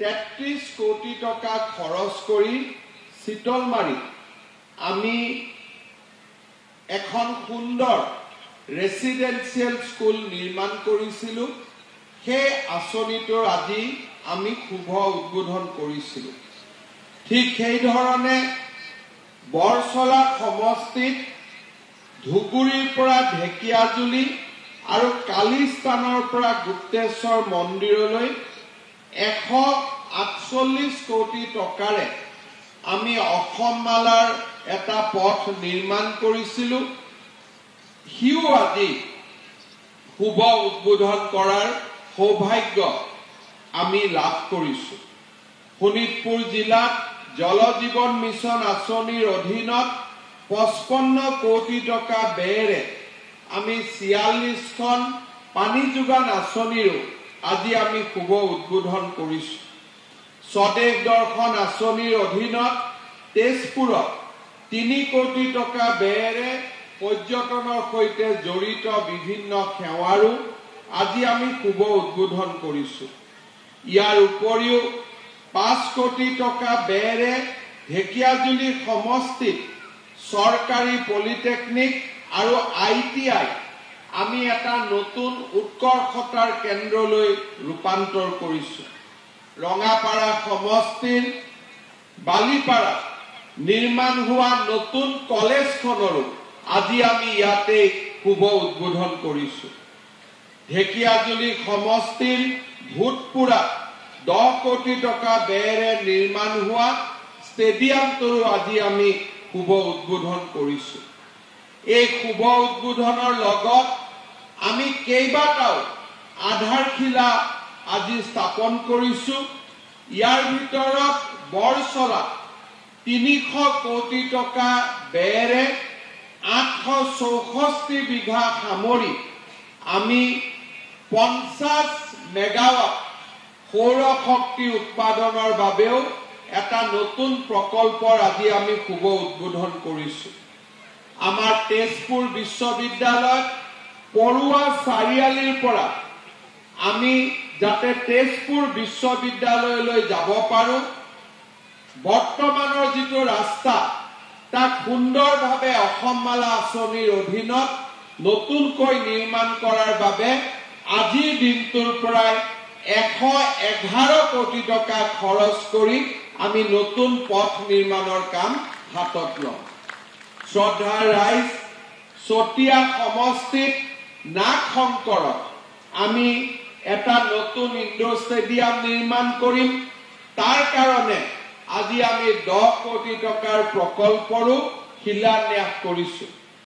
33 কোটি টকা খৰচ কৰি চিতলমাৰী আমি এখন সুন্দৰ ৰেসিডেন্সিয়েল স্কুল নিৰ্মাণ কৰিছিলো সেই আঁচনিটোৰ আজি আমি শুভ উদ্বোধন কৰিছিলো ঠিক সেই ধৰণে বৰছলা সমষ্টিত ধুগুৰীৰ পৰা ঢেকিয়াজুলি আৰু কালিস্থানৰ পৰা গুপ্তেশ্বৰ মন্দিৰলৈ 148 কোটি টকাৰে আমি অসমমালাৰ এটা পথ নিৰ্মাণ কৰিছিলো হিউ আজি শুভ উদ্বোধন কৰাৰ সৌভাগ্য আমি লাভ কৰিছো শোণিতপুৰ জিলাত জল জীৱন মিছন আঁচনিৰ অধীনত 55 কোটি টকা ব্যয়েৰে আমি 46খন পানী যোগান আঁচনিৰো আজি আমি শুভ উদ্বোধন কৰিছো স্বদেশ দৰ্শন আঁচনিৰ অধীনত তেজপুৰত 3 কোটি টকা ব্যয়েৰে পৰ্যটনৰ সৈতে জড়িত বিভিন্ন সেৱাৰো আজি আমি শুভ উদ্বোধন কৰিছো ইয়াৰ উপৰিও 5 কোটি টকা ব্যয়েৰে ঢেকিয়াজুলি সমষ্টিত সৰকাৰী পলিটেকনিক আৰু ITI আমি এটা নতুন উৎকৰ্ষতাৰ কেন্দ্ৰলৈ ৰূপান্তৰ কৰিছো ৰঙাপাৰা সমষ্টিৰ বালিপাৰা নিৰ্মাণ হোৱা নতুন কলেজখনৰো আজি আমি ইয়াতে শুভ উদ্বোধন কৰিছো ঢেকিয়াজুলি সমষ্টিৰ ভূতপুৰা 10 কোটি টকা ব্যয়েৰে নিৰ্মাণ হোৱা ষ্টেডিয়ামটোৰো আজি আমি শুভ উদ্বোধন কৰিছো এই শুভ উদ্বোধনৰ লগত আমি কেইবাটাও আধাৰশিলা আজি স্থাপন কৰিছো ইয়াৰ ভিতৰত বৰছলা 300 কোটি টকা ব্যয়েৰে 864 বিঘা সামৰি আমি 50 মেগাৱাট সৌৰ শক্তি উৎপাদনৰ বাবেও এটা নতুন প্ৰকল্পৰ আজি আমি শুভ উদ্বোধন কৰিছো আমাৰ তেজপুৰ বিশ্ববিদ্যালয় পৰুৱা চাৰিআলিৰ পৰা আমি যাতে তেজপুৰ বিশ্ববিদ্যালয়লৈ যাব পাৰো বৰ্তমানৰ যিটো ৰাস্তা তাক সুন্দৰভাৱে অসমমালা আঁচনিৰ অধীনত নতুনকৈ নিৰ্মাণ কৰাৰ বাবে আজিৰ দিনটোৰ পৰাই 111 কোটি টকা খৰচ কৰি আমি নতুন পথ নিৰ্মাণৰ কাম হাতত লম শ্ৰদ্ধাৰ ৰাইজ চতিয়া সমষ্টিত নাগশংকৰত আমি এটা নতুন ইনডোৰ ষ্টেডিয়াম নিৰ্মাণ কৰিম তাৰ কাৰণে আজি আমি 10 কোটি টকাৰ প্ৰকল্পৰো শিলান্যাস কৰিছো